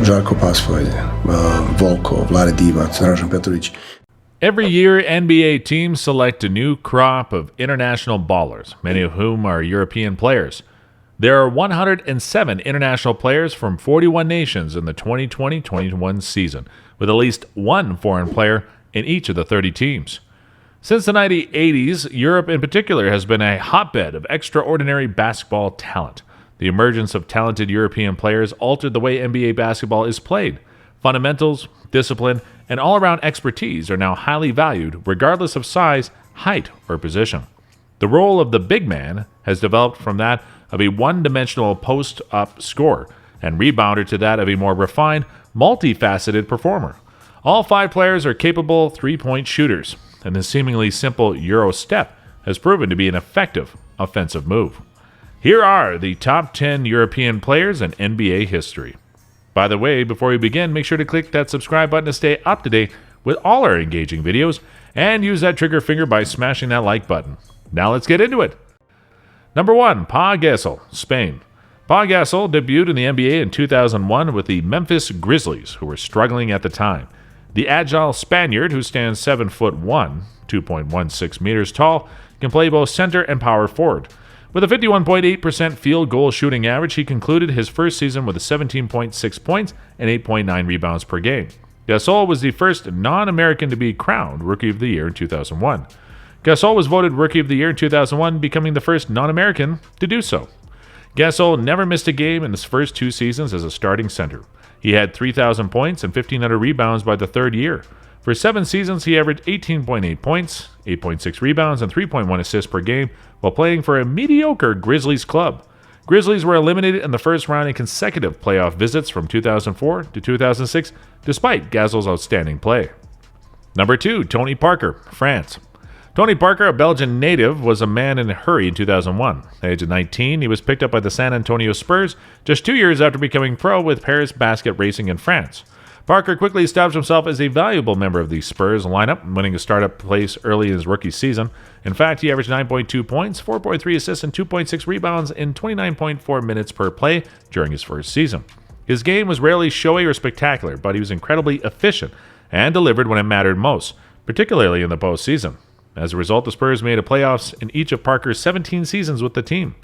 Žarko Paspalj, Volko, Vlade Divac, Dražen Petrović. Every year, NBA teams select a new crop of international ballers, many of whom are European players. There are 107 international players from 41 nations in the 2020-21 season, with at least one foreign player in each of the 30 teams. Since the 1980s, Europe in particular has been a hotbed of extraordinary basketball talent. The emergence of talented European players altered the way NBA basketball is played. Fundamentals, discipline, and all-around expertise are now highly valued, regardless of size, height, or position. The role of the big man has developed from that of a one-dimensional post-up scorer and rebounder to that of a more refined, multifaceted performer. All five players are capable three-point shooters, and the seemingly simple Euro step has proven to be an effective offensive move. Here are the top 10 European players in NBA history. By the way, before we begin, make sure to click that subscribe button to stay up to date with all our engaging videos, and use that trigger finger by smashing that like button. Now let's get into it. Number 1, Peja Gasol, Spain. Peja Gasol debuted in the NBA in 2001 with the Memphis Grizzlies, who were struggling at the time. The agile Spaniard, who stands 7'1", 2.16 meters tall, can play both center and power forward. With a 51.8% field goal shooting average, he concluded his first season with 17.6 points and 8.9 rebounds per game. Gasol was the first non-American to be crowned Rookie of the Year in 2001. Gasol was voted Rookie of the Year in 2001, becoming the first non-American to do so. Gasol never missed a game in his first 2 seasons as a starting center. He had 3,000 points and 1,500 rebounds by the third year. For 7 seasons, he averaged 18.8 points, 8.6 rebounds, and 3.1 assists per game while playing for a mediocre Grizzlies club. Grizzlies were eliminated in the first round in consecutive playoff visits from 2004 to 2006, despite Gasol's outstanding play. Number 2, Tony Parker, France. Tony Parker, a Belgian native, was a man in a hurry in 2001. At the age of 19, he was picked up by the San Antonio Spurs just 2 years after becoming pro with Paris Basket Racing in France. Parker quickly established himself as a valuable member of the Spurs lineup, winning a startup place early in his rookie season. In fact, he averaged 9.2 points, 4.3 assists, and 2.6 rebounds in 29.4 minutes per play during his first season. His game was rarely showy or spectacular, but he was incredibly efficient and delivered when it mattered most, particularly in the postseason. As a result, the Spurs made the playoffs in each of Parker's 17 seasons with the team.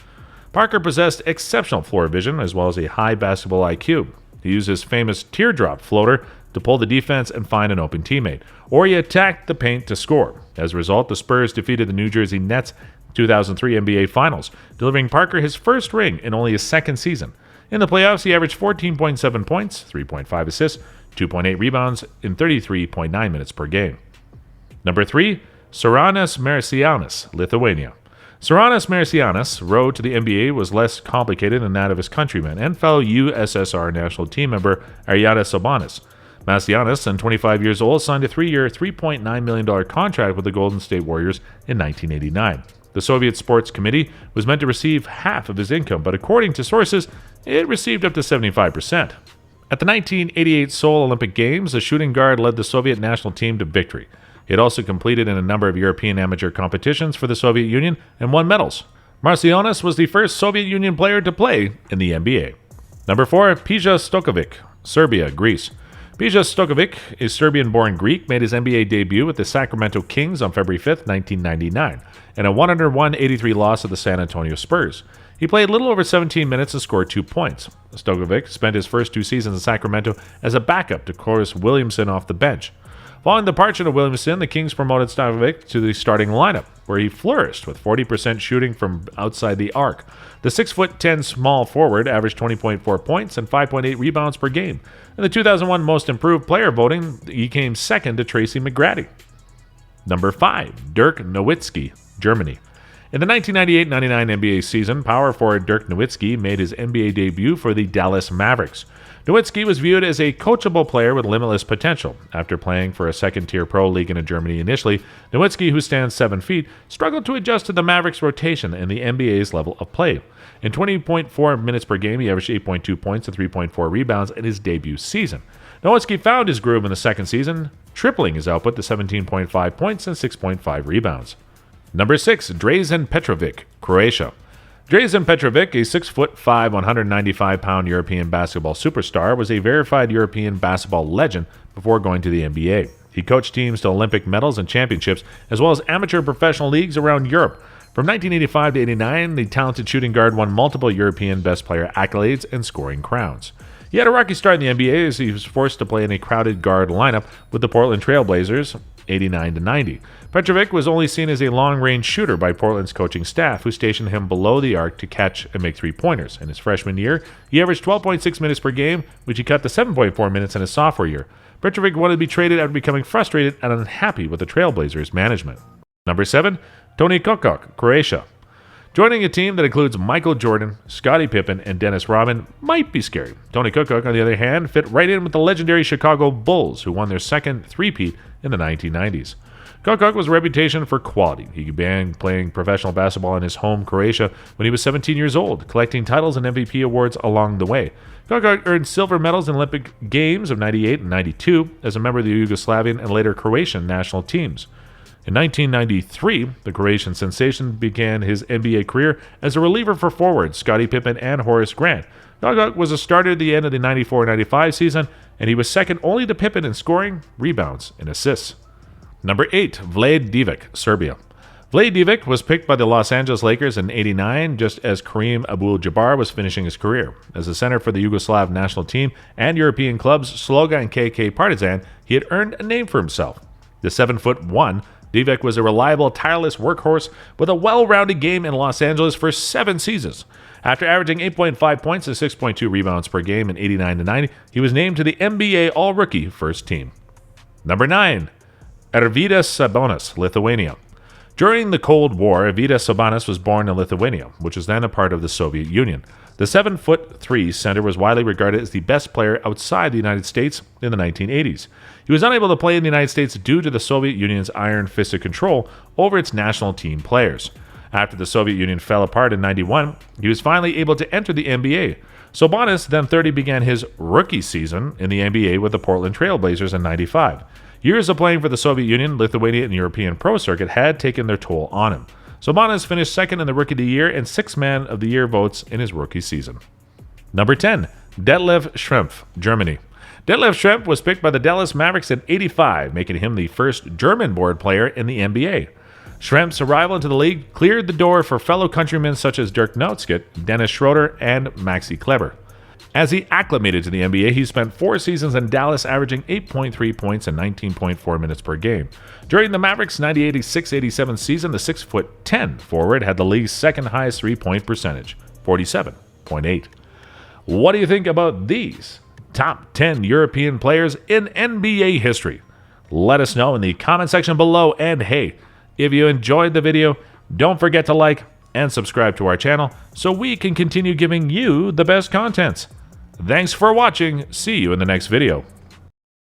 Parker possessed exceptional floor vision as well as a high basketball IQ. He used his famous teardrop floater to pull the defense and find an open teammate, or he attacked the paint to score. As a result, the Spurs defeated the New Jersey Nets 2003 NBA Finals, delivering Parker his first ring in only his second season. In the playoffs, he averaged 14.7 points, 3.5 assists, 2.8 rebounds in 33.9 minutes per game. Number 3, Saranas Marcijanas, Lithuania. Saranas Marcijanas' road to the NBA was less complicated than that of his countryman and fellow USSR national team member Arvydas Sabonis. Marcijanas, then 25 years old, signed a 3-year, $3.9 million contract with the Golden State Warriors in 1989. The Soviet Sports Committee was meant to receive half of his income, but according to sources, it received up to 75%. At the 1988 Seoul Olympic Games, the shooting guard led the Soviet national team to victory. He had also competed in a number of European amateur competitions for the Soviet Union and won medals. Marcijanas was the first Soviet Union player to play in the NBA. Number 4, Peja Stojakavic, Serbia, Greece. Peja Stojakavic, a Serbian-born Greek, made his NBA debut with the Sacramento Kings on February 5, 1999, in a 101-83 loss to the San Antonio Spurs. He played a little over 17 minutes and scored 2 points. Stojakavic spent his first 2 seasons in Sacramento as a backup to Corliss Williamson off the bench. Following the departure of Williamson, the Kings promoted Stojakavic to the starting lineup, where he flourished with 40% shooting from outside the arc. The 6'10" small forward averaged 20.4 points and 5.8 rebounds per game. In the 2001 Most Improved Player voting, he came second to Tracy McGrady. Number 5, Dirk Nowitzki, Germany. In the 1998-99 NBA season, power forward Dirk Nowitzki made his NBA debut for the Dallas Mavericks. Nowitzki was viewed as a coachable player with limitless potential. After playing for a second-tier pro league in Germany initially, Nowitzki, who stands 7 feet, struggled to adjust to the Mavericks' rotation and the NBA's level of play. In 20.4 minutes per game, he averaged 8.2 points and 3.4 rebounds in his debut season. Nowitzki found his groove in the second season, tripling his output to 17.5 points and 6.5 rebounds. Number 6, Drazen Petrovic, Croatia. Drazen Petrovic, a 6'5", 195-pound European basketball superstar, was a verified European basketball legend before going to the NBA. He coached teams to Olympic medals and championships, as well as amateur and professional leagues around Europe. From 1985 to 89, the talented shooting guard won multiple European best player accolades and scoring crowns. He had a rocky start in the NBA as he was forced to play in a crowded guard lineup with the Portland Trail Blazers, 89 to 90. Petrovic was only seen as a long-range shooter by Portland's coaching staff, who stationed him below the arc to catch and make three-pointers. In his freshman year, he averaged 12.6 minutes per game, which he cut to 7.4 minutes in his sophomore year. Petrovic wanted to be traded after becoming frustrated and unhappy with the Trailblazers' management. Number 7, Toni Kukoc, Croatia. Joining a team that includes Michael Jordan, Scottie Pippen, and Dennis Rodman might be scary. Toni Kukoc, on the other hand, fit right in with the legendary Chicago Bulls, who won their second three-peat in the 1990s. Kukoc was a reputation for quality. He began playing professional basketball in his home Croatia when he was 17 years old, collecting titles and MVP awards along the way. Kukoc earned silver medals in Olympic Games of 98 and 92 as a member of the Yugoslavian and later Croatian national teams. In 1993, the Croatian sensation began his NBA career as a reliever for forwards Scottie Pippen and Horace Grant. Kukoc was a starter at the end of the 94-95 season, and he was second only to Pippen in scoring, rebounds, and assists. Number 8, Vlade Divac, Serbia. Vlade Divac was picked by the Los Angeles Lakers in '89, just as Kareem Abdul-Jabbar was finishing his career. As a center for the Yugoslav national team and European clubs Sloga and KK Partizan, he had earned a name for himself. The 7'1", Divac was a reliable, tireless workhorse with a well-rounded game in Los Angeles for 7 seasons. After averaging 8.5 points and 6.2 rebounds per game in 89 to 90, he was named to the NBA All-Rookie First Team. Number 9, Arvydas Sabonis, Lithuania. During the Cold War, Arvydas Sabonis was born in Lithuania, which was then a part of the Soviet Union. The 7'3" center was widely regarded as the best player outside the United States in the 1980s. He was unable to play in the United States due to the Soviet Union's iron-fisted control over its national team players. After the Soviet Union fell apart in '91, he was finally able to enter the NBA. Sabonis, then 30, began his rookie season in the NBA with the Portland Trail Blazers in '95. Years of playing for the Soviet Union, Lithuania, and European pro circuit had taken their toll on him. Sabonis finished second in the Rookie of the Year and 6th Man of the Year votes in his rookie season. Number 10, Detlef Schrempf, Germany. Detlef Schrempf was picked by the Dallas Mavericks in '85, making him the first German-born player in the NBA. Schrempf's arrival into the league cleared the door for fellow countrymen such as Dirk Nowitzki, Dennis Schroeder, and Maxi Kleber. As he acclimated to the NBA, he spent 4 seasons in Dallas, averaging 8.3 points and 19.4 minutes per game. During the Mavericks' 1986-87 season, the 6'10" forward had the league's second highest three-point percentage, 47.8. What do you think about these top 10 European players in NBA history? Let us know in the comment section below, and hey, if you enjoyed the video, don't forget to like and subscribe to our channel so we can continue giving you the best content. Thanks for watching. See you in the next video.